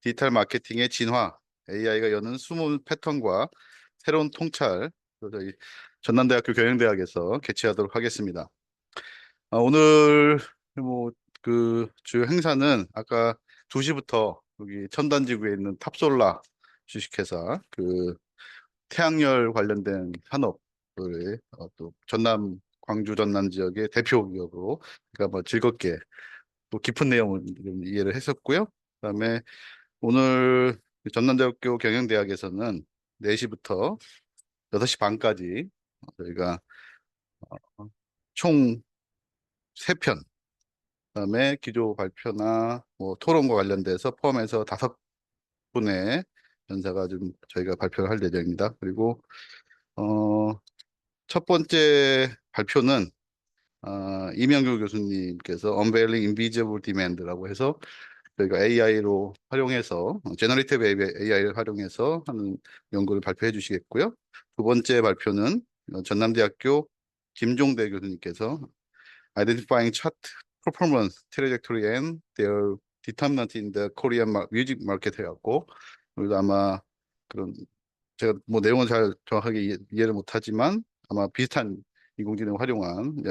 디지털 마케팅의 진화, AI가 여는 숨은 패턴과 새로운 통찰, 저희 전남대학교 경영대학에서 개최하도록 하겠습니다. 오늘 뭐 그 주요 행사는 아까 2시부터 여기 천단지구에 있는 탑솔라 주식회사 태양열 관련된 산업을 또 전남 광주 전남 지역의 대표 기업으로 그러니까 뭐 즐겁게 또 깊은 내용을 좀 이해를 했었고요. 그다음에 오늘 전남대학교 경영대학에서는 4시부터 6시 반까지 저희가 총 3편, 그다음에 기조 발표나 뭐 토론과 관련돼서 포함해서 5분의 연사가 좀 저희가 발표를 할 예정입니다. 그리고 어, 첫 번째 발표는 이명규 교수님께서 Unveiling Invisible Demand라고 해서 저희가 AI로 활용해서 제너레이티브 AI를 활용해서 하는 연구를 발표해 주시겠고요. 두 번째 발표는 전남대학교 김종대 교수님께서 Identifying Chart Performance Trajectory and Their Determinant in the Korean Music Market 해갖고 우리도 아마 그런 제가 뭐 내용은 잘 정확하게 이해를 못하지만 아마 비슷한 인공지능을 활용한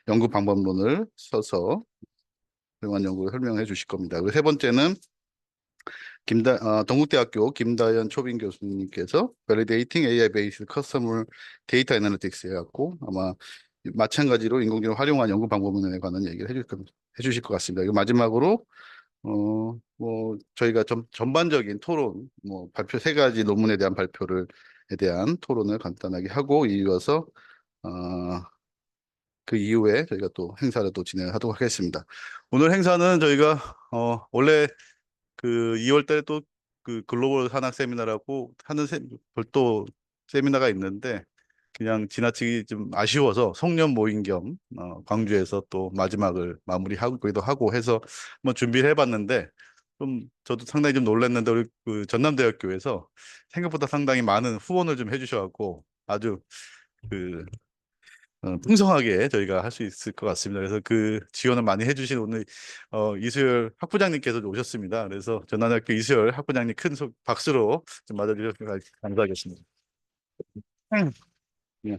연구 방법론을 써서 활용한 연구를 설명해 주실 겁니다. 그리고 세 번째는 동국대학교 김다연 초빙 교수님께서 Validating AI-based Customer Data Analytics 해갖고 아마 마찬가지로 인공지능을 활용한 연구 방법론에 관한 얘기를 해주실 것 같습니다. 그리고 마지막으로 뭐 저희가 전반적인 토론, 뭐 발표 3가지 논문에 대한 발표에 대한 토론을 간단하게 하고 이어서 어, 그 이후에 저희가 또 행사를 또 진행하도록 하겠습니다. 오늘 행사는 저희가 원래 2월 달에 또 글로벌 산학 세미나라고 하는 별도 세미나가 있는데 그냥 지나치기 좀 아쉬워서 송년 모임 겸 광주에서 또 마지막을 마무리하기도 하고 해서 한번 준비를 해봤는데 좀 저도 상당히 좀 놀랐는데 우리 전남대학교에서 생각보다 상당히 많은 후원을 좀 해주셔갖고 아주 그 풍성하게 저희가 할 수 있을 것 같습니다. 그래서 그 지원을 많이 해주신 오늘 이수열 학부장님께서 오셨습니다. 그래서 전남대학교 이수열 학부장님 큰 박수로 좀 맞아주셔서 감사하겠습니다. 예.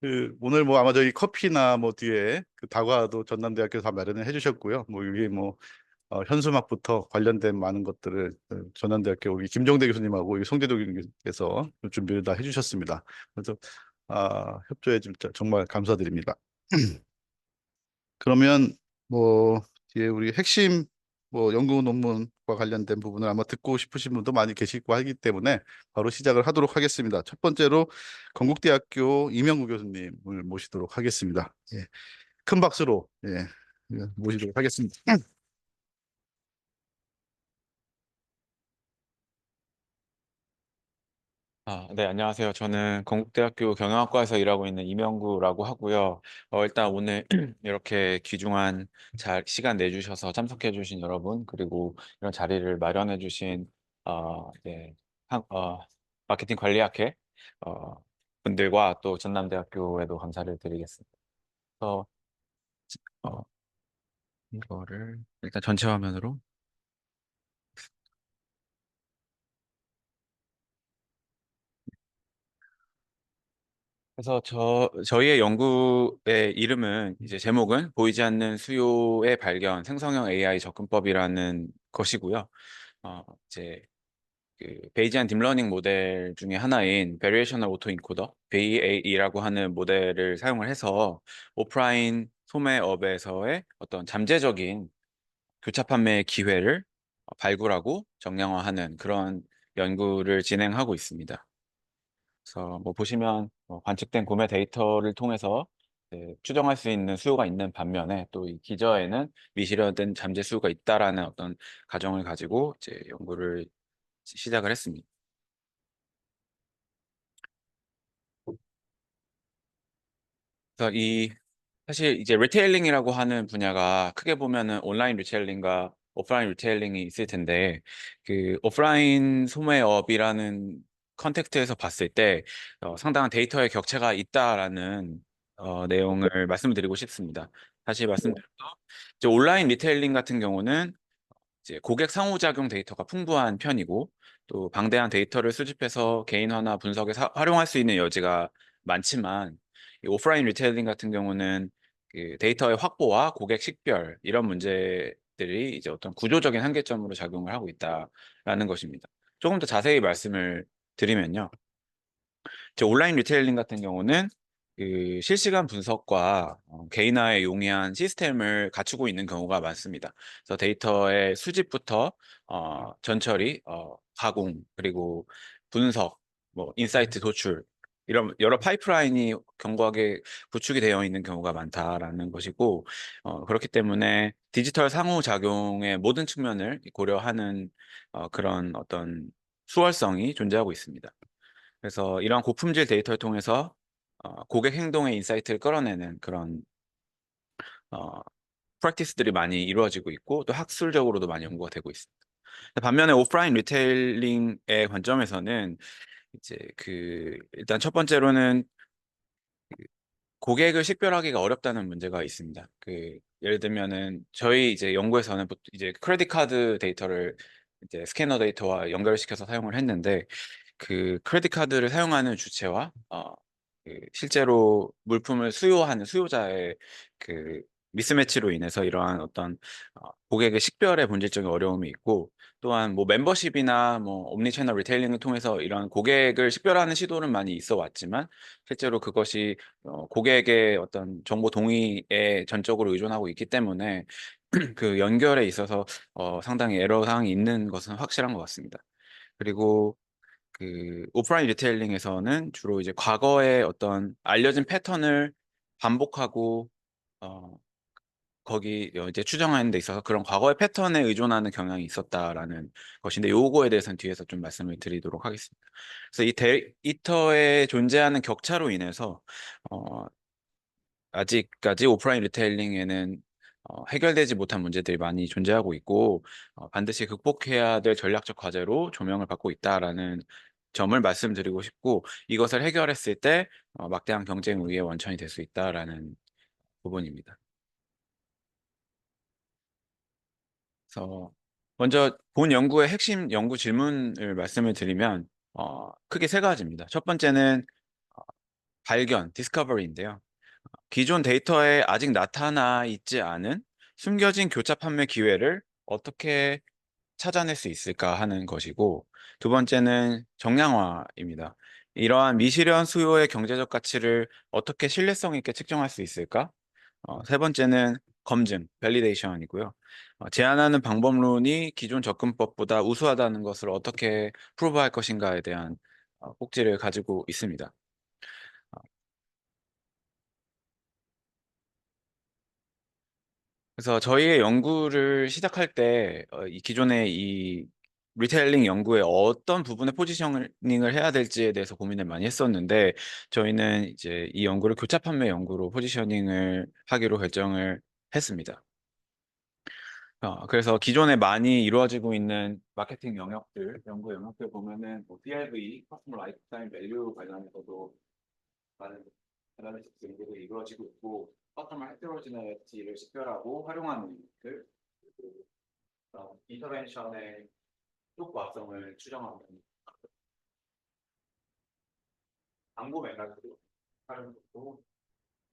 그, 오늘 뭐 아마 저희 커피나 뭐 뒤에 다과도 전남대학교에서 다 마련을 해주셨고요. 뭐 여기 뭐 현수막부터 관련된 많은 것들을 전남대학교 우리 김종대 교수님하고 우리 송재도 교수님께서 준비를 다 해주셨습니다. 그래서 협조해 진짜 정말 감사드립니다. 그러면 뭐 뒤에 우리 핵심 뭐 연구 논문과 관련된 부분을 아마 듣고 싶으신 분도 많이 계시고 하기 때문에 바로 시작을 하도록 하겠습니다. 첫 번째로 건국대학교 이명구 교수님을 모시도록 하겠습니다. 예. 큰 박수로 모시도록 하겠습니다. 네, 안녕하세요. 저는 건국대학교 경영학과에서 일하고 있는 이명구라고 하고요. 일단 오늘 이렇게 귀중한 시간 내주셔서 참석해주신 여러분, 그리고 이런 자리를 마련해주신 네, 마케팅 관리학회 분들과 또 전남대학교에도 감사를 드리겠습니다. 그래서 어, 이거를 일단 전체 화면으로. 그래서 저희의 연구의 이름은 이제 제목은 보이지 않는 수요의 발견 생성형 AI 접근법이라는 것이고요. 이제 베이지안 딥러닝 모델 중에 하나인 Variational Autoencoder (VAE라고 하는 모델을 사용을 해서 오프라인 소매업에서의 어떤 잠재적인 교차 판매의 기회를 발굴하고 정량화하는 그런 연구를 진행하고 있습니다. 그래서 뭐 보시면 관측된 구매 데이터를 통해서 추정할 수 있는 수요가 있는 반면에 또 이 기저에는 미실현된 잠재 수요가 있다라는 어떤 가정을 가지고 이제 연구를 시작을 했습니다. 그래서 사실 이제 리테일링이라고 하는 분야가 크게 보면은 온라인 리테일링과 오프라인 리테일링이 있을 텐데 그 오프라인 소매업이라는 컨텍스트에서 봤을 때 상당한 데이터의 격차가 있다라는 내용을 말씀드리고 싶습니다. 다시 말씀드려도 이제 온라인 리테일링 같은 경우는 이제 고객 상호작용 데이터가 풍부한 편이고 또 방대한 데이터를 수집해서 개인화나 분석에 활용할 수 있는 여지가 많지만 이 오프라인 리테일링 같은 경우는 그 데이터의 확보와 고객 식별 이런 문제들이 이제 어떤 구조적인 한계점으로 작용을 하고 있다라는 것입니다. 조금 더 자세히 말씀을 드리면요. 이제 온라인 리테일링 같은 경우는 그 실시간 분석과 개인화에 용이한 시스템을 갖추고 있는 경우가 많습니다. 그래서 데이터의 수집부터 전처리, 가공, 그리고 분석, 뭐 인사이트 도출 이런 여러 파이프라인이 견고하게 구축이 되어 있는 경우가 많다라는 것이고 그렇기 때문에 디지털 상호작용의 모든 측면을 고려하는 그런 어떤 수월성이 존재하고 있습니다. 그래서 이러한 고품질 데이터를 통해서 고객 행동의 인사이트를 끌어내는 그런 어, 프랙티스들이 많이 이루어지고 있고 또 학술적으로도 많이 연구가 되고 있습니다. 반면에 오프라인 리테일링의 관점에서는 이제 그 일단 첫 번째로는 고객을 식별하기가 어렵다는 문제가 있습니다. 그 예를 들면은 저희 이제 연구에서는 이제 크레딧 카드 데이터를 이제 스캐너 데이터와 연결시켜서 사용을 했는데 그 크레딧 카드를 사용하는 주체와 그 실제로 물품을 수요하는 수요자의 그 미스매치로 인해서 이러한 어떤 고객의 식별에 본질적인 어려움이 있고 또한 뭐 멤버십이나 뭐 옴니채널 리테일링을 통해서 이러한 고객을 식별하는 시도는 많이 있어 왔지만 실제로 그것이 고객의 어떤 정보 동의에 전적으로 의존하고 있기 때문에 그 연결에 있어서 상당히 애로 사항이 있는 것은 확실한 것 같습니다. 그리고 그 오프라인 리테일링에서는 주로 이제 과거의 어떤 알려진 패턴을 반복하고 어 거기 이제 추정하는 데 있어서 그런 과거의 패턴에 의존하는 경향이 있었다라는 것인데 요거에 대해서는 뒤에서 좀 말씀을 드리도록 하겠습니다. 그래서 이 데이터에 존재하는 격차로 인해서 어 아직까지 오프라인 리테일링에는 해결되지 못한 문제들이 많이 존재하고 있고 반드시 극복해야 될 전략적 과제로 조명을 받고 있다라는 점을 말씀드리고 싶고 이것을 해결했을 때 막대한 경쟁 우위의 원천이 될 수 있다라는 부분입니다. 그래서 먼저 본 연구의 핵심 연구 질문을 말씀을 드리면 크게 세 가지입니다. 첫 번째는 어, 발견, 디스커버리인데요. 기존 데이터에 아직 나타나 있지 않은 숨겨진 교차 판매 기회를 어떻게 찾아낼 수 있을까 하는 것이고, 두 번째는 정량화입니다. 이러한 미실현 수요의 경제적 가치를 어떻게 신뢰성 있게 측정할 수 있을까? 세 번째는 검증, 밸리데이션이고요. 제안하는 방법론이 기존 접근법보다 우수하다는 것을 어떻게 프로브할 것인가에 대한 꼭지를 가지고 있습니다. 그래서 저희의 연구를 시작할 때 이 기존의 이 리테일링 연구의 어떤 부분에 포지셔닝을 해야 될지에 대해서 고민을 많이 했었는데 저희는 이제 이 연구를 교차 판매 연구로 포지셔닝을 하기로 결정을 했습니다. 그래서 기존에 많이 이루어지고 있는 마케팅 영역들, 연구 영역들 보면은 뭐 PLV, Customer Lifetime Value 관련해서도 많은 애널리틱스 연구가 이루어지고 있고 커스터머 헤테로지네티를 식별하고 활용하는 것들 그리고 인터벤션의 효과성을 추정하는 광고 맥락으로 활용하고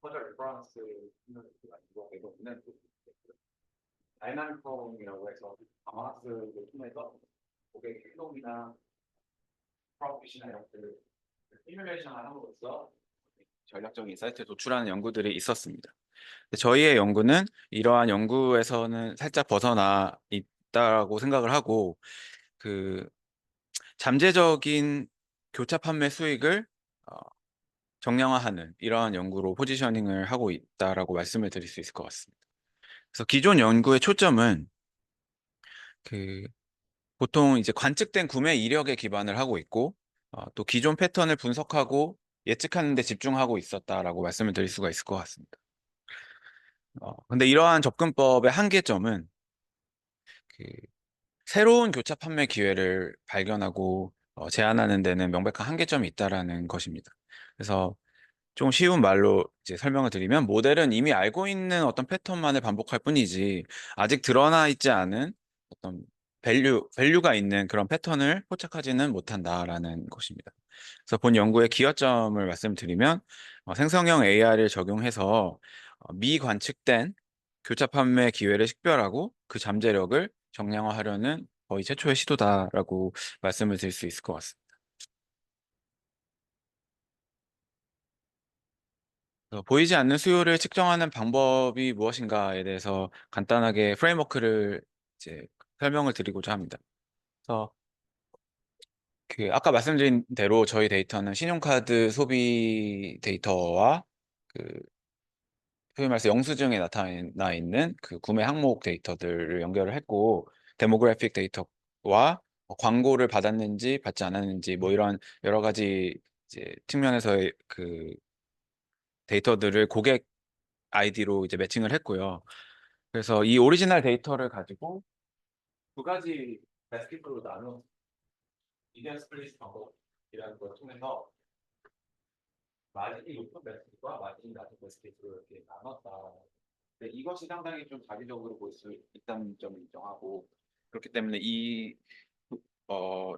퍼즐 레퍼런스 이런 이루어지고 있는 다이나믹 프로그램이라고 해서 아마스를 통해서 고객 행동이나 프로핏이나 이런 것들을 시뮬레이션 함으로써 전략적인 인사이트를 도출하는 연구들이 있었습니다. 저희의 연구는 이러한 연구에서는 살짝 벗어나 있다고 생각을 하고 그 잠재적인 교차 판매 수익을 어, 정량화하는 이러한 연구로 포지셔닝을 하고 있다라고 말씀을 드릴 수 있을 것 같습니다. 그래서 기존 연구의 초점은 그 보통 이제 관측된 구매 이력에 기반을 하고 있고 또 기존 패턴을 분석하고 예측하는 데 집중하고 있었다라고 말씀을 드릴 수가 있을 것 같습니다. 근데 이러한 접근법의 한계점은 그 새로운 교차 판매 기회를 발견하고 제안하는 데는 명백한 한계점이 있다라는 것입니다. 그래서 좀 쉬운 말로 이제 설명을 드리면 모델은 이미 알고 있는 어떤 패턴만을 반복할 뿐이지 아직 드러나 있지 않은 어떤 밸류가 있는 그런 패턴을 포착하지는 못한다라는 것입니다. 그래서 본 연구의 기여점을 말씀드리면 생성형 AI를 적용해서 미관측된 교차 판매 기회를 식별하고 그 잠재력을 정량화하려는 거의 최초의 시도다라고 말씀을 드릴 수 있을 것 같습니다. 보이지 않는 수요를 측정하는 방법이 무엇인가에 대해서 간단하게 프레임워크를 이제 설명을 드리고자 합니다. 그래서 아까 말씀드린 대로 저희 데이터는 신용카드 소비 데이터와 그 소위 말해서 영수증에 나타나 있는 그 구매 항목 데이터들을 연결을 했고 데모그래픽 데이터와 광고를 받았는지 받지 않았는지 뭐 이런 여러 가지 이제 측면에서의 그 데이터들을 고객 아이디로 이제 매칭을 했고요. 그래서 이 오리지널 데이터를 가지고 두 가지 바스켓으로 나눠 미디어 스플릿 방법이라는 걸 통해서 마진이 높은 바스켓과 마진이 낮은 바스켓으로 이렇게 나눴다. 근데 이것이 상당히 좀 자기적으로 볼 수 있다는 점을 인정하고 그렇기 때문에 어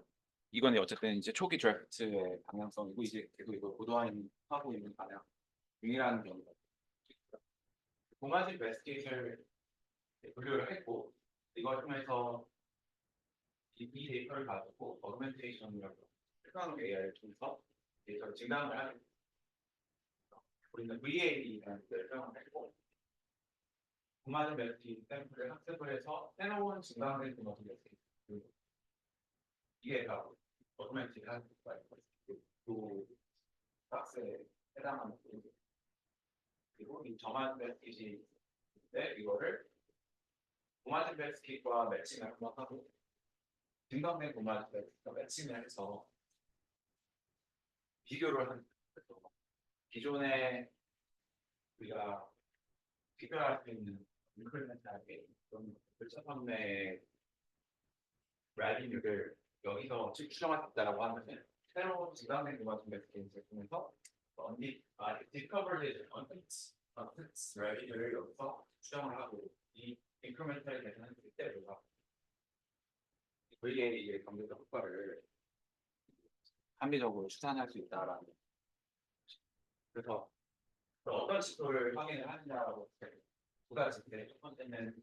이건 어쨌든 이제 초기 드래프트의 방향성이고 이제 계속 이걸 고도화하고 있는 방향 중이라는 점입니다. 동아시 베스킷을 분류를 했고 이걸 통해서 이 데이터를 가지고 어그멘테이션이라고 특강 AI를 통해서 데이터를 증강을 하게 됩니다. 우리는 VA라는 걸 사용을 했고 동아시 베스킷 샘플을 학습을 해서 새로운 증강된 동아시 베스킷 이게 다 어그멘테이션 하는 거예요. 또 박스에 해당하는 부분 그리고 이 정한 베스킷이 있는데 이거를 동아시 베스킷과 매칭을 한번 하고 증강된 동아시 베스킷과 매칭을 해서 비교를 하는 거예요. 기존에 우리가 비교할 수 있는 인크리멘탈하게 그런 교차 판매 레비뉴를 여기서 추정할 수 있다라고 하면은 새로운 증강된 동아시 베스킷을 통해서 디스커버리드 언택스 레비뉴를 여기서 추정을 하고 이 인크리멘탈 계산을 했을 때 우리가 VA의 경제적 효과를 합리적으로 추산할 수 있다라는. 그래서 어떤 지표를 확인을 하느냐라고 두 가지인데 첫 번째는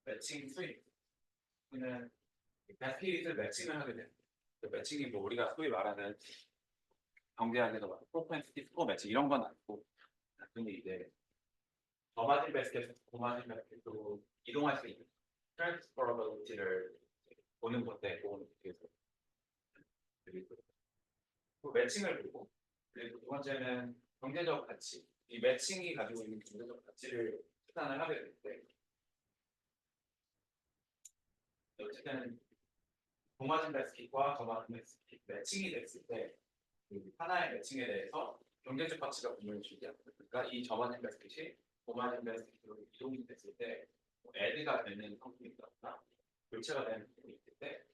매칭 수익은 베스킷을 매칭을 하게 됩니다. 그 매칭이 뭐 우리가 소위 말하는 경제학에서 프로펜시티 스코어 매칭 이런 건 아니고 단순히 이제 저마진 베스킷, 고마진 베스킷으로 이동할 수 있는 트랜스퍼러블리티를 보는 건데 그거는 그래서 그리고 그 매칭을 보고 그리고 두 번째는 경제적 가치 이 매칭이 가지고 있는 경제적 가치를 추산을 하게 되는데 어쨌든 동마진 베스킷과 저마진 베스킷 매칭이 됐을 때 하나의 매칭에 대해서 경제적 가치가 분명히 존재합니다. 그러니까 이 저마진 베스킷이 고마진 베스킷으로 이동이 됐을 때 애드가 되는 상품이 있거나 교체가 되는 상품이 있을 때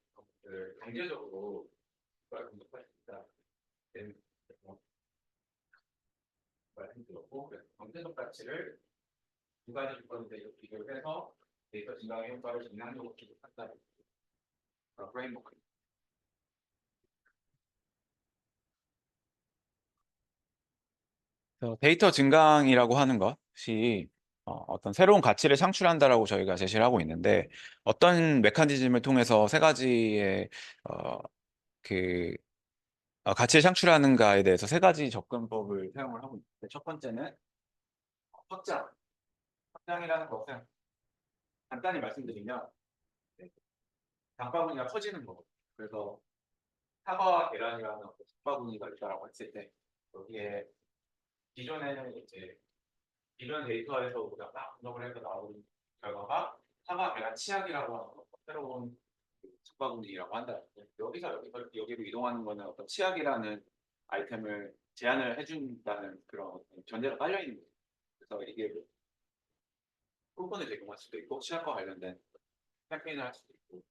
경제적으로 그걸 공급할 수 있다. 말씀드렸고 경제적 가치를 두 가지 조건에 대해서 비교를 해서 데이터 증강의 효과를 정량적으로 기록한다. 프레임워크. 데이터 증강이라고 하는 것이 어떤 새로운 가치를 창출한다라고 저희가 제시를 하고 있는데 어떤 메커니즘을 통해서 세 가지의 어, 그 가치를 창출하는가에 대해서 세 가지 접근법을 사용을 하고 있는데 첫 번째는 확장. 확장이라는 것은 간단히 말씀드리면 장바구니가 커지는 거. 그래서 사과와 계란이라는 장바구니가 있다라고 했을 때 여기에 기존에는 이제 이런 데이터에서 우리가 딱 분석을 해서 나오는 결과가 사과 계란 치약이라고 하는 새로운 장바구니라고 한다. 여기서 여기로 이동하는 거는 어떤 치약이라는 아이템을 제안을 해준다는 그런 전제가 깔려 있는 거예요. 그래서 이게 쿠폰을 제공할 수도 있고 치약과 관련된 캠페인을 할 수도 있고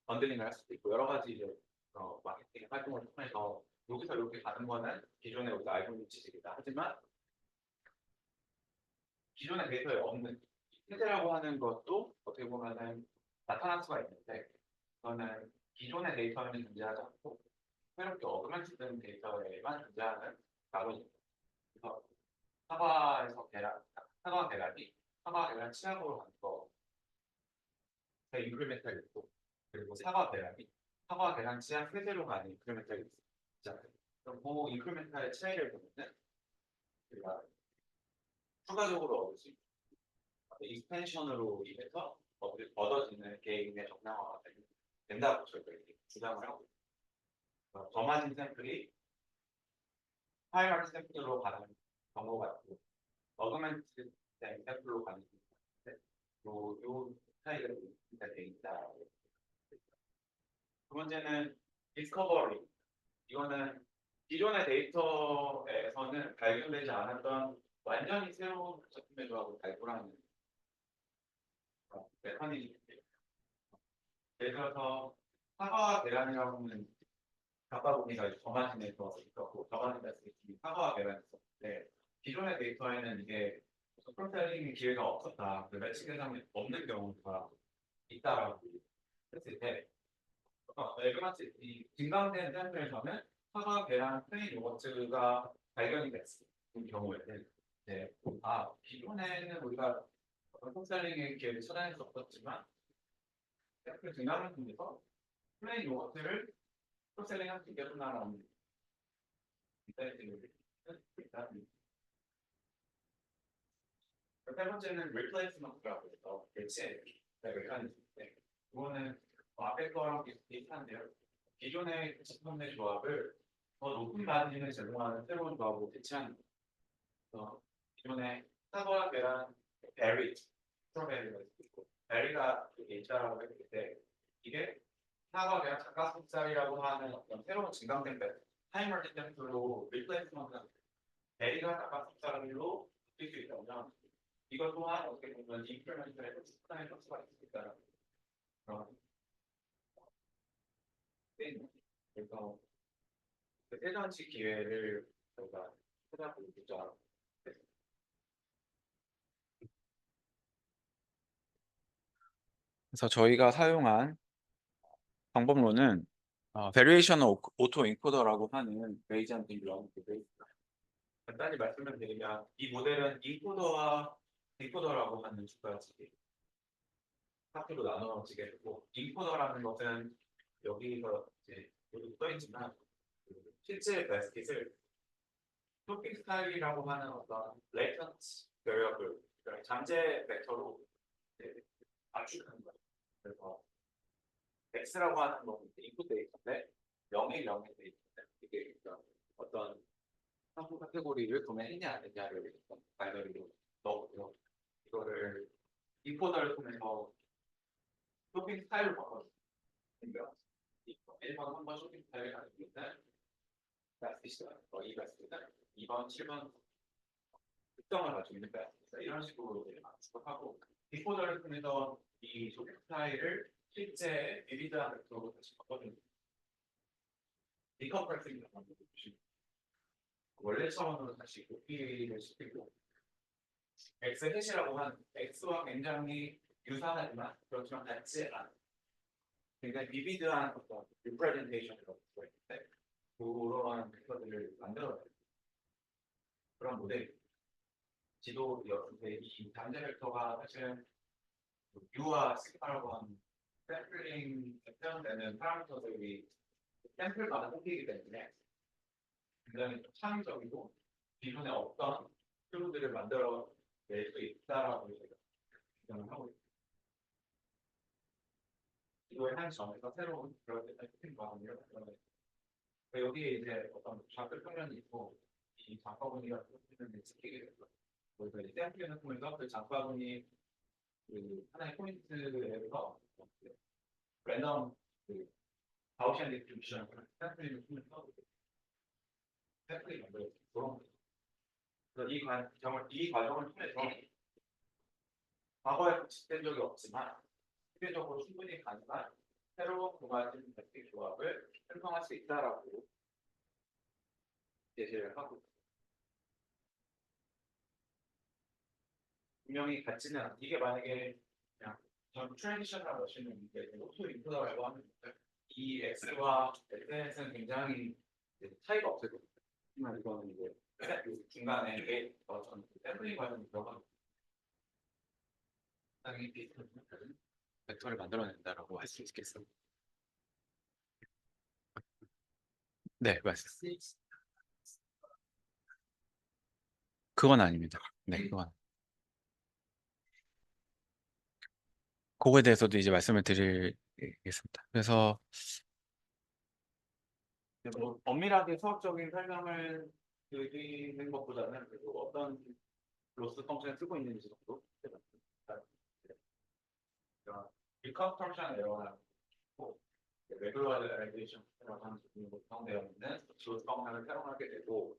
번들링을 할 수도 있고 여러 가지 이제 마케팅 활동을 통해서 여기서 이렇게 가는 거는 기존에 우리가 알고 있는 지식이다. 하지만 기존의 데이터에 없는 세대라고 하는 것도 어떻게 보면은 나타날 수가 있는데 그거는 기존의 데이터는 존재하지 않고 새롭게 어그먼트된 데이터에만 존재하는 값입니다. 그래서 사과 계란이 사과 계란 치약으로 가는 거 인크리멘탈이 있고, 그리고 사과 계란이 사과 계란 치약 세제로 가는 인크리멘탈이 있습니다. 그럼 그 인크리멘탈의 차이를 보면은 우리가 추가적으로 얻을 수 있는 익스텐션으로 인해서 얻어지는 개인의 정량화가 된다고 저희가 이렇게 주장을 하고 있습니다. 더 많은 샘플이 파이널 샘플로 가는 경우가 있고 어그멘트 샘플로 가는 경우가 있는데 요 차이가 진짜 돼 있다. 두 번째는 디스커버리. 이거는 기존의 데이터에서는 발견되지 않았던 완전히 새로운 작품의 조합을 발굴하는 메커니즘이에요. 예를 들어서 사과와 계란이라고 하는 잡바구니가 저마진에서 있었고 저마진에서 사과와 계란이 있었는데 기존의 데이터에는 이게 프로파일링 기회가 없었다. 그 매치 대상이 없는 경우가 있다라고 했을 때 에그마치 이 증강된 샘플에서는 사과, 계란, 플레인 요거트가 발견이 됐을 경우에는 기존에는 우리가 프로파일링의 기회를 찾아낼 수 없었지만 샘플 증강을 통해서 플레인 요거트를 프로셀링할 수 있겠구나라는 인사이트를 있다. 세 번째는 replacement라고 해서 대체 메커니즘인데 이거는 앞에 거랑 비슷한데요. 기존의 제품의 조합을 더 높은 마진을 제공하는 새로운 조합으로 대체하는 거예요. 기존의 사과, 계란, 베리, 스트로베리가 있고 베리가 이렇게 있다라고 했을 때 이게 사과, 계란, 닭가슴살이라고 하는 어떤 새로운 증강된 타이머 샘플로 리플레이스먼트는 베리가 닭가슴살로 바뀔 수 있다면 이것 또한 어떻게 보면 인크리먼트에서 측단의 혁수가 있으니까 그래서 그 세전치 기회를 저희가 찾아보고 있죠. 그래서 저희가 사용한 방법론은 Variational Auto Encoder라고 하는 베이지안 딜런 베이스입니다. 간단히 말씀을 드리면 이 모델은 인코더와 디코더라고 하는 두 가지 파트로 나눠지게 되고 인코더라는 것은 여기서 이제 여기 써있지만 실제 베스킷을 토픽 스타일이라고 하는 어떤 레이턴트 베리어블 그러니까 잠재 벡터로 압축하는 거예요. 그래서 X라고 하는 건 인풋 데이터인데 0이 0의 데이터인데 이게 어떤 상품 카테고리를 구매했냐 안 했냐를 바이너리로 넣고요. 이거를 인코더를 통해서 쇼핑 스타일을 바꿔줍니다. 1번 한번 쇼핑 스타일을 가지고 있는 베스킷이다. 이 베스킷이다. 2번, 7번 특성을 가지고 있는 베스킷이다. 이런 식으로 압축하고 디코더를 통해서 이 쇼핑 스타일을 실제 비비드한 벡터로 다시 바꿔줍니다. 디컴프레싱을 만들어주시고 원래 차원으로 다시 곱기를 시키고 X 해시라고 하는 X와 굉장히 유사하지만 그렇지만 같지 않은 굉장히 비비드한 어떤 리프레젠테이션을 갖고 있는데 그러한 벡터들을 만들어요. 그런 모델 지도였는데 이 잠재 벡터가 사실은 U와 시그마라고 하는 샘플링 표현되는 파라미터들이 샘플마다 뽑히기 때문에 굉장히 창의적이고 기존에 없던 표현들을 만들어 낼 수 있다라고 제가 주장을 하고 있습니다. 이거에 한 점에서 새로운 그런 데이터 거거든요. 여기에 이제 어떤 좌표 평면이 있고 이 장바구니가 표현을 지키게 되고 그래서 이 샘플링을 통해서 그 장바구니 그 하나의 포인트에서 랜덤 그 가우시안 디스트리뷰션 샘플링을 통해서 샘플링 만들어 그런 거죠. 그래서 이 과정을 통해서 과거에 복식된 적이 없지만 세계적으로 충분히 가능한 새로운 두 가지 백색 조합을 생성할 수 있다라고 제시를 하고 분명히 같지는 이게 만약에 그냥 전 트랜지션이라고 하시는 게 오토 인프라라고 하는 건데 이 X와 SNS는 굉장히 차이가 없을 거예요. 하지만 이거는 이제 그 중간에 저는 샘플링 과정이 들어가는 상당히 비슷한 벡터를 만들어낸다라고 할 수 있겠습니다. 네, 맞습니다. 그건 아닙니다. 네, 그건. 그거에 대해서도 이제 말씀을 드리겠습니다. 그래서 뭐 엄밀하게 수학적인 설명을 드리는 것보다는 그래도 어떤 로스 펑션을 쓰고 있는지 정도. 리커 펑션 에러나 레귤러라이제이션이라고 하는 부분이 구성되어 있는 로스 펑션을 사용하게 되고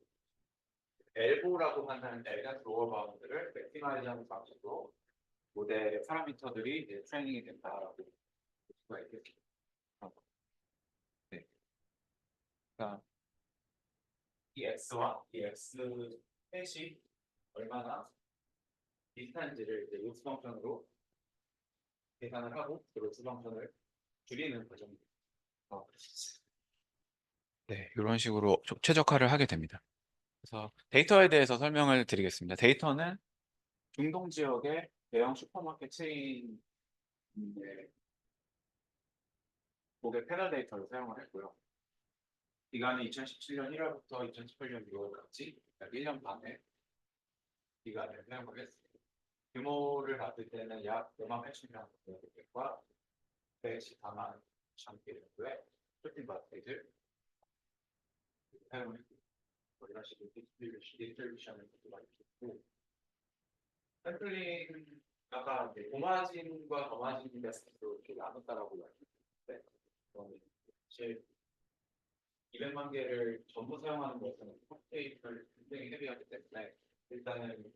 엘보라고 하는 엘리언트 로어 바운드를 맥시마이즈하는 방식으로 모델 파라미터들이 이제 트레이닝이 된다라고 볼 수가 있겠습니다. 네. 그러니까 이 x와 이 x 셋이 얼마나 비슷한지를 이제 로스 펑션으로 계산을 하고 그 로스 펑션을 줄이는 과정입니다. 네, 이런 식으로 최적화를 하게 됩니다. 그래서 데이터에 대해서 설명을 드리겠습니다. 데이터는 중동 지역의 대형 슈퍼마켓 체인 고객 패널 데이터를 사용을 했고요. 기간이 2017년 1월부터 2018년 6월까지 약 1년 반의 기간을 사용을 했습니다. 규모를 봤을 때는 약 58,000명 고객과 114만 장기 정도의 쇼핑 바스켓을 사용을 했습니다. 이런 식으로 디스트리뷰션을 많이 했고 샘플링 아까 이제 고마진과 더마진 베스트로 이렇게 나눴다라고 말씀드렸는데 사실 200만 개를 전부 사용하는 것은 컴퓨테이션을 굉장히 헤비하기 때문에 일단은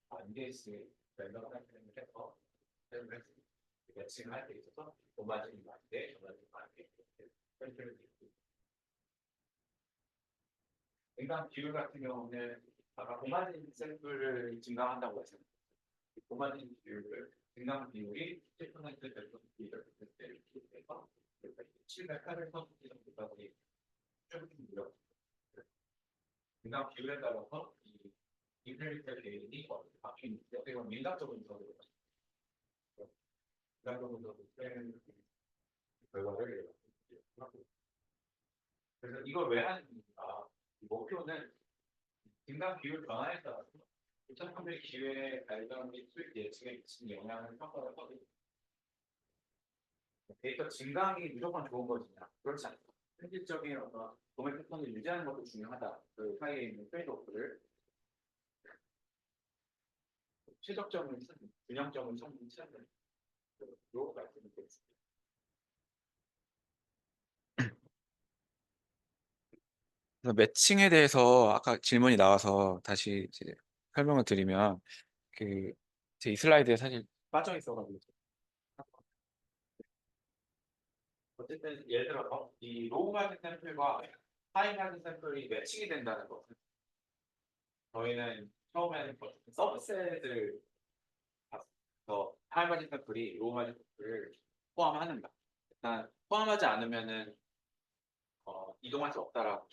만 개씩 랜덤 샘플링을 해서 매칭을 할 때 있어서 고마진이 만 개, 더마진이 만 개, 샘플을 인간 비율 같은 경우는 아까 고마진 샘플을 증강한다고 했습니다. 고마진 비율을 증강 비율이 7% 될것 비율을 이렇게 해서 708을 정도까지 쭉 늘려. 증강 비율에 따라서 이 인터넷 개인이 바뀌는데 이건 민감적 분석으로 민감적 분석을 쓰는 결과를 그래서 이걸 왜 하는가? 목표는 증강 비율 변화에 따라서 2,300 기회 발견 및 수익 예측에 미치는 영향을 평가를 하거든요. 데이터 증강이 무조건 좋은 것이냐? 그렇지 않다. 현실적인 어떤 도매 패턴을 유지하는 것도 중요하다. 그 사이에 있는 트레이드오프를 최적점을 찾는, 균형점을 찾는 요 말씀을 드렸습니다. 그래서 매칭에 대해서 아까 질문이 나와서 다시 이제 설명을 드리면 그 제 이 슬라이드에 사실 빠져 있어가지고 어쨌든 예를 들어서 이 로우 마진 샘플과 하이 마진 샘플이 매칭이 된다는 것은 저희는 처음에는 서브셋을 봤어. 하이 마진 샘플이 로우 마진 샘플을 포함하는가. 일단 포함하지 않으면은 이동할 수 없다라고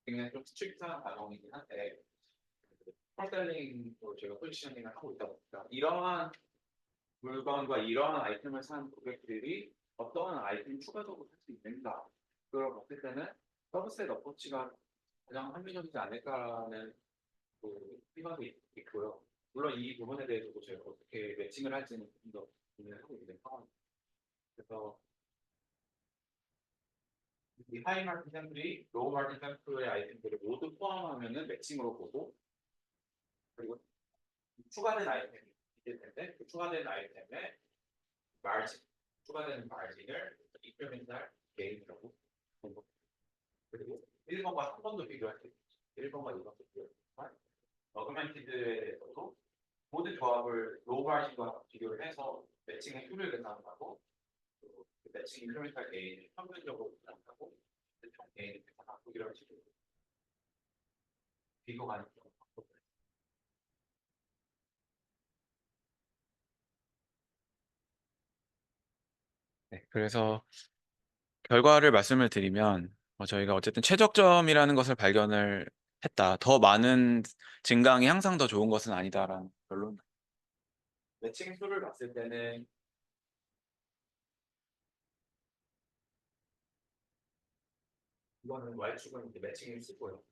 굉장히 좀 스트릭트한 반응이긴 한데 폴셀링으로 제가 포지셔닝을 하고 있다 보니까 이러한 물건과 이러한 아이템을 산 고객들이 어떠한 아이템 추가적으로 살 수 있는가 그걸 봤을 때는 서비스의 어프로치가 가장 합리적이지 않을까라는 그 생각이 있고요. 물론 이 부분에 대해서도 제가 어떻게 매칭을 할지는 좀 더 고민을 하고 있는 상황입니다. 그래서 이 하이 마켓 샘플이 로우 마켓 샘플의 아이템들을 모두 포함하면은 매칭으로 보고 그리고 추가된 아이템이 있을 텐데 그 추가된 아이템의 마진, 추가되는 마진을 인크리멘탈 게인이라고 보고 그리고 1번과 3번도 비교할 때 1번과 2번도 비교할 때 어그멘티드에 대해서도 모든 조합을 로우 마진과 비교를 해서 매칭의 효율을 계산하고 그 매칭 인크리멘탈 게인을 평균적으로 계산하고 총 게인을 계산하고 이런 식으로 비교가 아닌 경우 방법을. 네, 그래서 결과를 말씀을 드리면 저희가 어쨌든 최적점이라는 것을 발견을 했다. 더 많은 증강이 항상 더 좋은 것은 아니다라는 결론. 매칭 수를 봤을 때는 이거는 Y축은 이제 매칭을 쓰고요.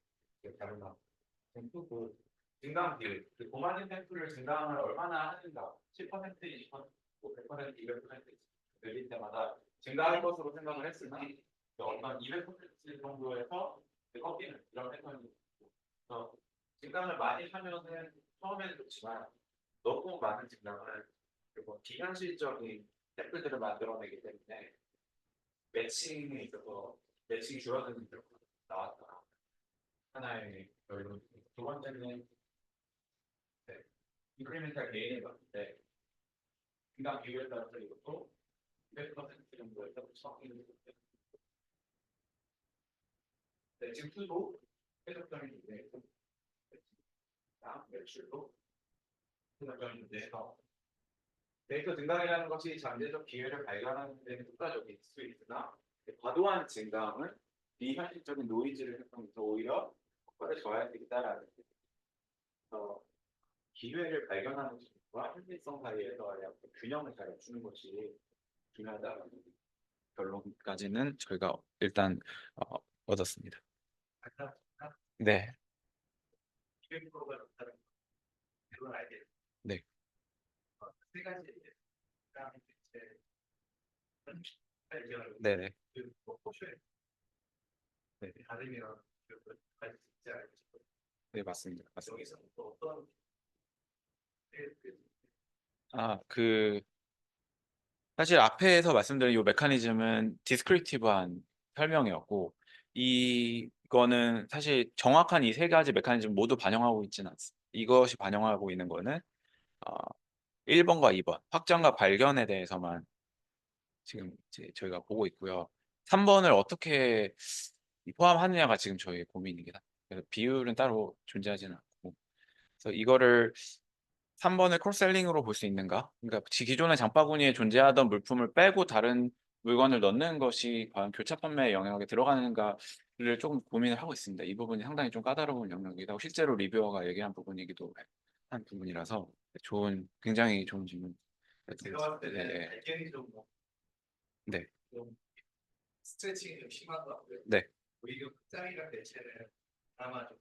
다른 거. 그 증강 비율, 그 고마진 샘플을 증강을 얼마나 하는가, 10%, 20%, 100%, 200% 늘릴 때마다 증가할 것으로 생각을 했으나 어떤 200% 정도에서 꺾이는 이런 패턴이 있어서 증강을 많이 하면은 처음에는 좋지만 너무 많은 증강을 그리고 비현실적인 샘플들을 만들어내기 때문에 매칭에 있어서 매칭이 줄어드는 결과가 나왔다. 하나의 결론. 두 번째는 네, 인크리멘탈 게인을 봤는데 인간 비율에 따라서 이것도 200% 정도에서 정의를 네, 지금 투도 해석점인데 매출도 해석점인데 해서 데이터 증강이라는 것이 잠재적 기회를 발견하는 데 효과적일 수 있으나 과도한 증강은 비현실적인 노이즈를 형성해서 오히려 효과를 저해할 수 있다라는 기회를 발견하는 것과 현실성 사이에서 약간 균형을 잘 맞추는 것이 중요하다는 결론까지는 저희가 일단 얻었습니다. 네, 네, 네, 네, 네, 네, 맞습니다. 맞습니다. 그 사실 앞에서 말씀드린 이 메커니즘은 디스크립티브한 설명이었고 이거는 사실 정확한 이 세 가지 메커니즘 모두 반영하고 있지는 않습니다. 이것이 반영하고 있는 거는 어, 1번과 2번 확장과 발견에 대해서만 지금 이제 저희가 보고 있고요. 3번을 어떻게 포함하느냐가 지금 저희 고민이긴 합니다. 그래서 비율은 따로 존재하지는 않고 그래서 이거를 3번을 크로스셀링으로 볼 수 있는가? 그러니까 기존의 장바구니에 존재하던 물품을 빼고 다른 물건을 넣는 것이 과연 교차 판매의 영역에 들어가는가를 조금 고민을 하고 있습니다. 이 부분이 상당히 좀 까다로운 영역이기도 하고 실제로 리뷰어가 얘기한 부분이기도 한 부분이라서 굉장히 좋은 질문. 제가 봤을 때는 네, 발견이 좀 네, 스트레칭이 좀 심한 것 같고요. 네, 오히려 극장이랑 대체는 아마 좀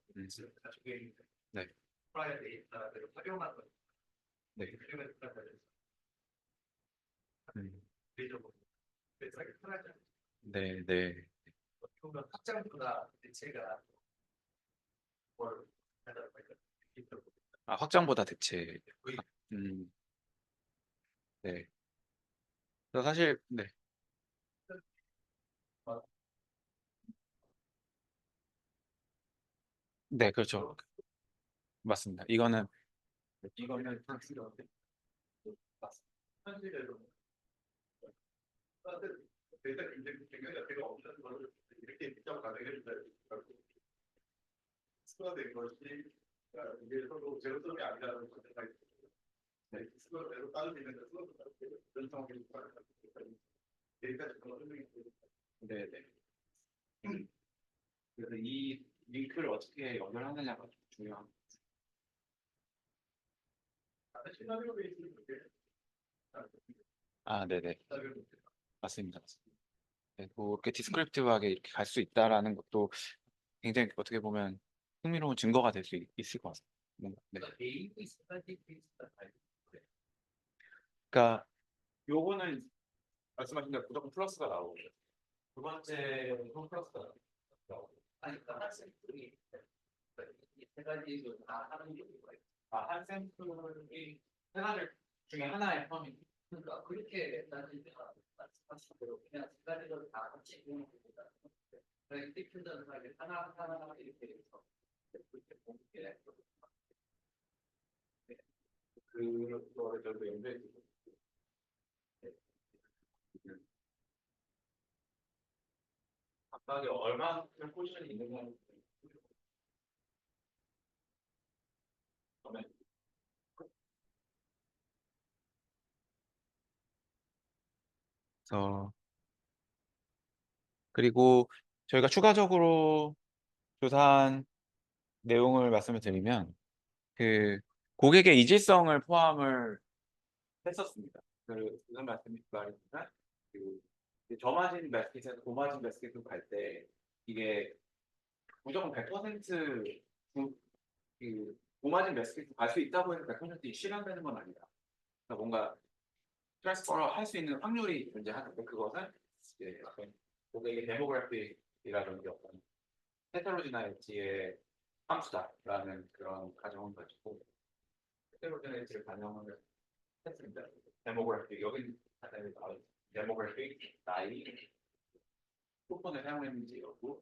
가지고 있는 네, 프라이어 데이터를 활용하는 네, 활용해서 음, 대적으로 대체하기 편하지 않아요. 네, 네. 어떻게 보면 확장보다 대체가 뭘 하다 보니까 확장보다 대체. 음, 네. 그래서 사실 네, 네, 그렇죠. 맞습니다. 이거는 현실적으로 데이터 굉장히 제가 없는 걸 이렇게 직접 가능해 준다는 수거된 것이 이게 서로 제로섬이 아니라는 걸 생각이 듭니다. 수거대로 따르면 수거도 따르고 이런 상황이 데이터 정도 설명이 네, 네. 그래서 이 링크를 어떻게 연결하느냐가 좀 중요한. 시나리오 베이스를 그렇게 네네. 맞습니다. 네, 뭐 이렇게 디스크립티브하게 이렇게 갈 수 있다라는 것도 굉장히 어떻게 보면 흥미로운 증거가 될 수 있을 것 같습니다. 네. 그러니까 요거는 말씀하신 대로 무조건 플러스가 나오고 두 번째 플러스가 나오고 아니 그러니까 학생들이 이세 가지도 다 하는 게 한 샘플이 세 가지 중에 하나의 펌이 그러니까 그렇게 나는 말씀하신 대로 그냥 세 가지를 다 같이 보는 것보다 그냥 디퓨전을 하게 하나 이렇게 해서 그렇게 보는 게 그거를 저도 연구해 주고 각각에 얼마큼 포지션이 있는 건 그래서 그리고 저희가 추가적으로 조사한 내용을 말씀을 드리면 그 고객의 이질성을 포함을 했었습니다. 무슨 말씀이냐면 그 저마진 매스킷에서 고마진 매스킷으로 갈 때 이게 무조건 100% 그 고마진 매스킷으로 갈 수 있다고 해서 100% 실현되는 건 아니다. 그러니까 뭔가 트랜스퍼를 할 수 있는 확률이 존재하는데 그것은 이제 어떤 고객의 데모그래픽이라든지 어떤 헤테로지나이티의 함수다라는 그런 가정을 가지고 헤테로지나이티를 반영을 했습니다. 데모그래픽 여기 데모그래픽 나이 쿠폰을 사용했는지 여부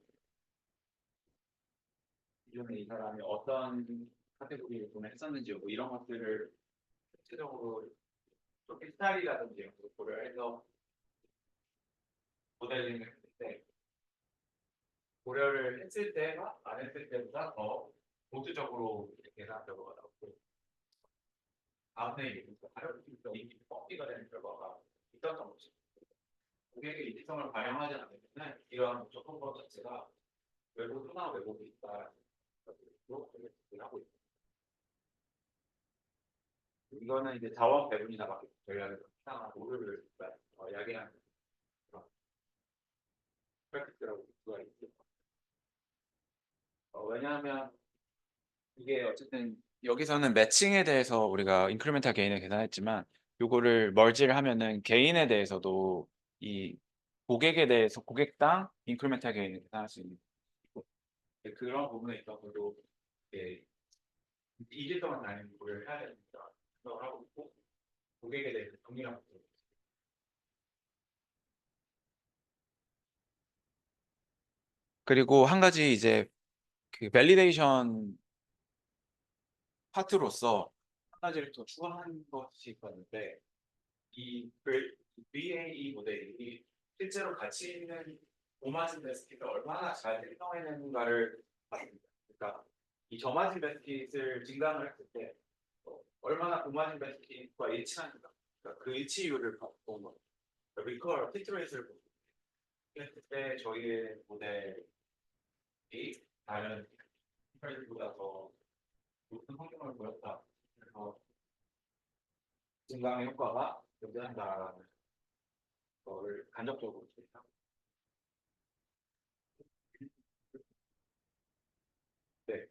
기존에 이 사람이 어떤 카테고리를 구매했었는지 여부 이런 것들을 구체적으로 쇼핑 스타일이라든지 이런 걸 고려해서 모델링을 했을 때 고려를 했을 때와 안 했을 때보다 더 보수적으로 계산 결과가 나왔고 다음에 가격이 꺾기가 되는 결과가 있었던 거죠. 고객의 이질성을 반영하지 않으면 이러한 목적 홍보 자체가 외부 순화 왜곡이 있다. 하고 있습니다. 이거는 이제 자원 배분이나 마케팅 전략에서 상황 오류를 야기하는 그런 프랙티스라고 볼 수가 있죠. 왜냐하면 이게 어쨌든 여기서는 매칭에 대해서 우리가 인크리멘탈 게인을 계산했지만 요거를 멀지를 하면은 개인에 대해서도 이 고객에 대해서 고객당 인크리멘탈 게인을 계산할 수 있는 거고 그런 부분에 있어서도 이질 동안 당연히 고려를 해야 됩니다. 생각을 하고 있고 고객에 대해서 동일한 부분. 그리고 한 가지 이제 그 밸리데이션 파트로서 한 가지를 더 추가한 것이 있었는데 이 VAE 모델이 실제로 가치 있는 고마진 베스킷을 얼마나 잘 생성해내는가를 봤습니다. 그러니까 이 저마진 베스킷을 증강을 했을 때 얼마나 고마진 베스킷과 일치하는가, 그러니까 그 일치율을 본 거예요. 리커 피트레이스를 했을 때 저희의 모델이 다른 피트레이스보다 더 높은 성능을 보였다. 그래서 증강의 효과가 존재한다라는 거를 간접적으로 제시하고 네.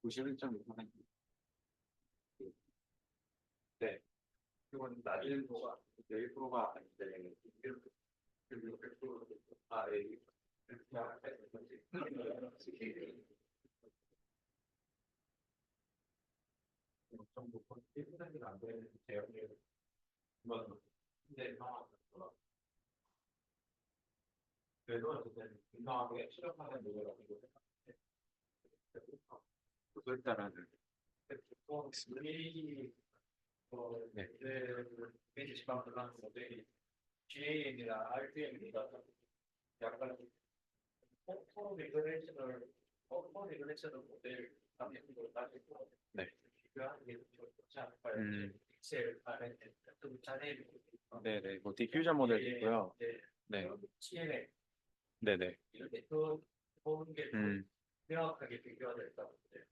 (91.6%) 네. 이건 낮은 거가 1%가 아닌데 100%. 아, 예. 정도 1%가 안 되는 대형의 근데 상황이었더라. 그래도 어쨌든 민감하게 실험하는 노래라고 생각했는데 그랬다라는 보통 우리 네. 페이지 지방 들어가는 모델이 GAN이나 RPM이나 약간 포 리그레이션을 모델 방식으로 따지고 네. 비교하는 게 좋지 않을까요? 엑셀 안에 좀 자세히 네네 뭐 디퓨전 모델도 있고요. 네. CNN 네네 이렇게 또 보는 게 명확하게 비교가 될까 본데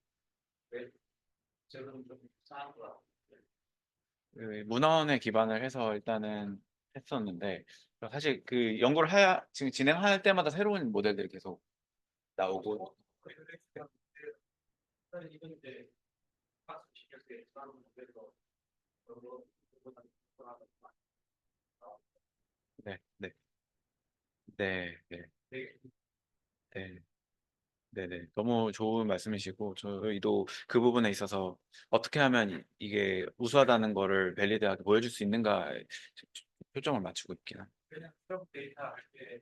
왜 저는 좀 이상한 것 같아요. 문헌에 기반을 해서 일단은 했었는데 사실 그 연구를 지금 진행할 때마다 새로운 모델들이 계속 나오고 네, 네, 네, 네, 네, 네, 네. 너무 좋은 말씀이시고 저희도 그 부분에 있어서 어떻게 하면 이게 우수하다는 거를 밸리드하게 보여줄 수 있는가에 초점을 맞추고 있긴 합니다. 그냥 수업 데이터 할 때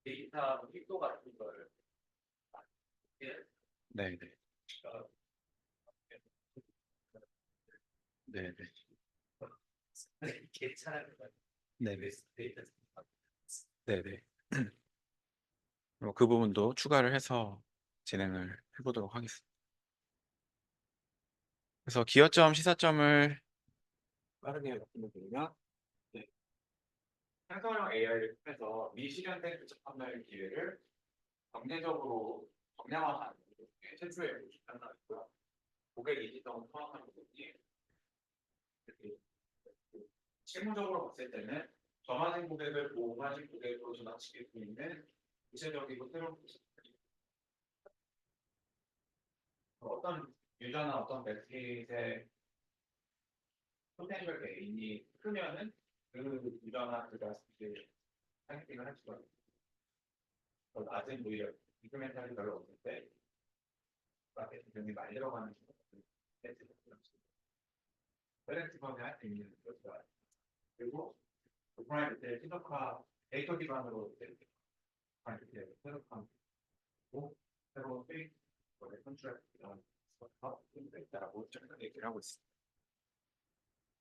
데이터 획도 같은 걸 네, 네. 네, 네. 괜찮은 것 같아요. 네, 네. 네, 네. 그 부분도 추가를 해서 진행을 해보도록 하겠습니다. 그래서 기여점, 시사점을 빠르게 말씀드리면, 네. 생성형 AI를 통해서 미실현된 교차 판별 기회를 경제적으로 정량화하는 게 최초의 목표였고요. 고객 이지성을 포함한 부분이 이렇게 실무적으로 봤을 때는 전화진 고객을 보호하신 고객으로 전환시킬 수 있는 구체적이고 새로운 기술입니다. 어떤 유저나 어떤 매트릭의 포텐셜 게인이 크면은 그 유저나 그 매트릭을 타겟팅을 할 수가 있습니다. 더 낮은 오히려 인크리멘탈이 별로 없을 때 마케팅 비용이 많이 들어가는 밸런스범에 할 수 있는 것이다. 그리고 오프라인 때 신속화 데이터 기반으로 새롭고 새로운 페이스 컨트랙트 이런 것도 있다라고 저희가 얘기를 하고 있습니다.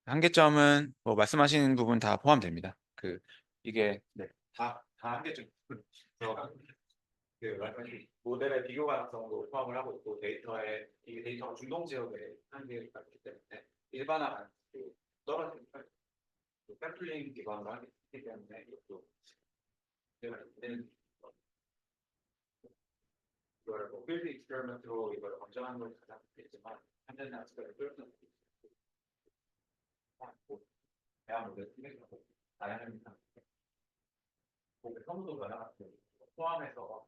한계점은 뭐 말씀하신 부분 다 포함됩니다. 이게 다 한계점. 모델의 비교 가능성도 포함을 하고 있고 이게 데이터가 중동 지역에 한계가 있기 때문에 일반화 떨어지는 샘플링 기반으로 하기 때문에 이것도 이걸 뭐 필드 익스페리먼트로 이걸 검증하는 걸 가장 좋겠지만 현재는 아직까지 뚜렷한 대화물을 통해서 다양한 고객 선호도가 포함해서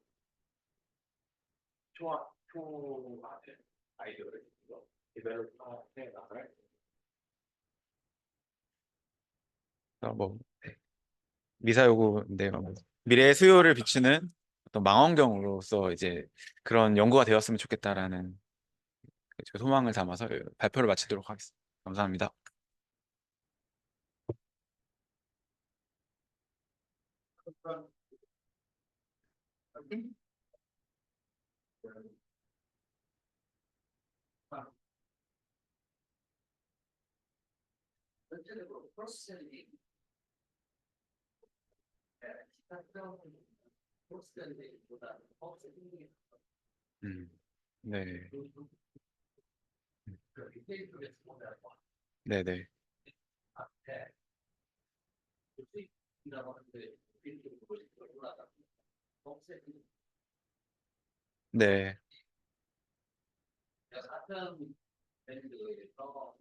초안에 아이디어를 디벨롭해 나갈 뭐 미사 요구인데요. 미래의 수요를 비추는 어떤 망원경으로서 이제 그런 연구가 되었으면 좋겠다라는 그 소망을 담아서 발표를 마치도록 하겠습니다. 감사합니다. 전체적으로 크로스셀링, 크로스셀링보다 업셀링이 네, 그 리테일 쪽에서 보면 네, 앞에 수익이라고 하는데 빌딩 프로젝트가 올라가고 업셀링 네, 같은 밴드에서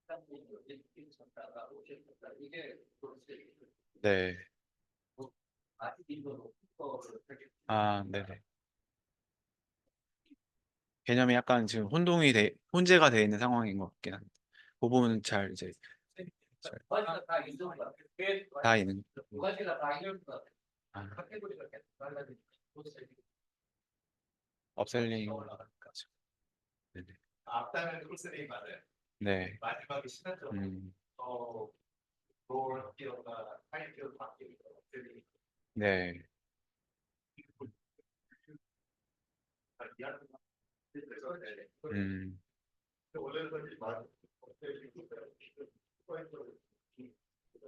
한국으로 이렇게 쳤다가 오셨다 이게 크로스셀링 네. 아직 이거 높은 거를 아, 네네. 개념이 약간 지금 혼재가 돼 있는 상황인 것 같긴 한데, 그 부분은 잘 이제 두 가지가 다 있는 것 같아요. 다 있는. 두 가지가 다 있는 것 같아요. 아, 카테고리가 계속 달라지고 업셀링. 올라가니까. 네네. 앞단은 크로스셀링 맞아요. 네. 마지막에 시간적으로 음, 롤 기어가 하이 기어 바뀌는 거 업셀링 네. 음,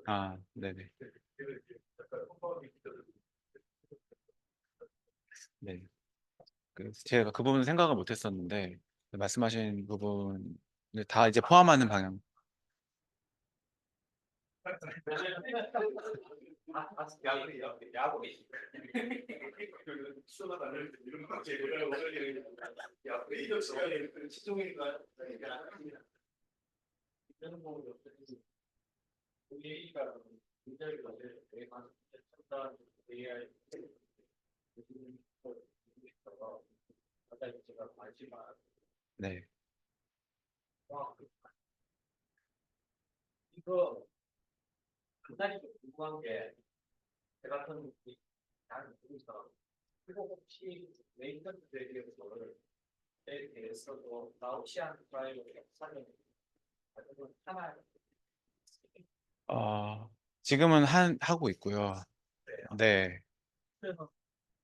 아, 네네. 네. 제가 그 부분 생각을 못 했었는데, 말씀하신 부분을 다 이제 포함하는 방향. 야구이 수가 다를 때 이런 거 제가 오늘 야 레이더 시간에 시종인가요? 이런 부분이 어떻게 AI가 굉장히 많은 첨단 AI 제가 관심을 네. 이거 그 가지 궁금한 게 제가 좀 다른 분이서 혹시 레이턴트 대비해서를 에 대해서도 나오시안 드라이버 사는 하나 지금은 하고 있고요. 네, 그래서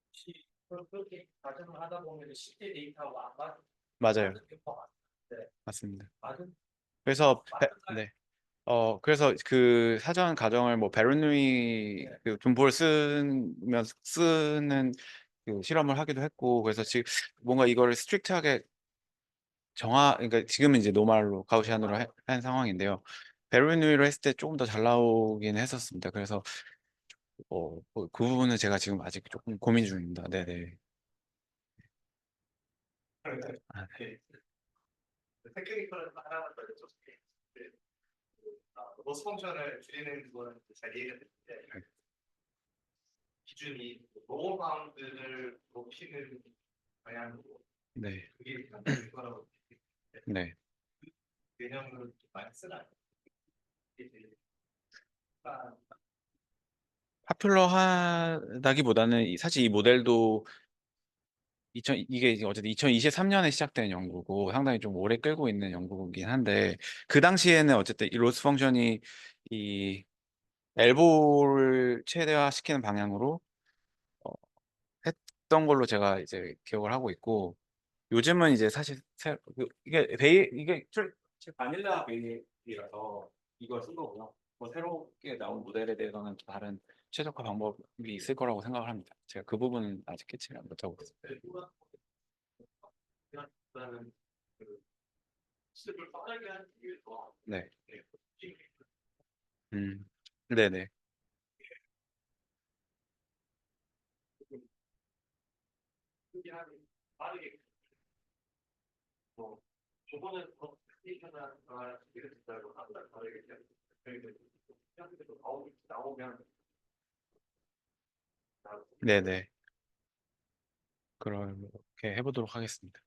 혹시 그렇게 가정을 하다 보면 실제 데이터하고 안 맞아요. 맞는 경우가 많은데 맞습니다. 맞은 그래서, 맞는가요? 네. 그래서 그 사전 가정을 뭐 베르누이 그 분포를 쓰는 그 실험을 하기도 했고, 그래서 지금 뭔가 이거를 스트릭트하게 그러니까 지금은 이제 노말로 가우시안으로 한 상황인데요. 베르누이로 했을 때 조금 더 잘 나오긴 했었습니다. 그래서 그 부분은 제가 지금 아직 조금 고민 중입니다. 네네. 아, 네. 테크니컬은 하나만 더 여쭤볼게요. 네. 로스 펑션을 줄이는 거는 잘 이해가 되는데 기준이 로어 바운드를 높이는 방향으로 네. 그게 될 거라고 네. 개념으로 좀 많이 쓰나요? 이게 되게 파퓰러하다기보다는 사실 이 모델도 이게 이제 어쨌든 2023년에 시작된 연구고 상당히 좀 오래 끌고 있는 연구이긴 한데 그 당시에는 어쨌든 이 로스 펑션이 이 엘보를 최대화시키는 방향으로 어, 했던 걸로 제가 이제 기억을 하고 있고 요즘은 이제 사실 이게 바닐라 베일이라서 이걸 쓴 거고요. 뭐 새롭게 나온 모델에 대해서는 또 다른 최적화 방법이 있을 거라고 생각을 합니다. 제가 그 부분은 아직 캐치를 못하고 있습니다. 라는 그 수습을 빠르게 하기 위해서 네. 네네. 빠르게 뭐 저번에 스테이션이나 이렇게 된다고 하더라도 다르게 나오면 네네. 그렇게 해보도록 하겠습니다.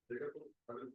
내가 또 다른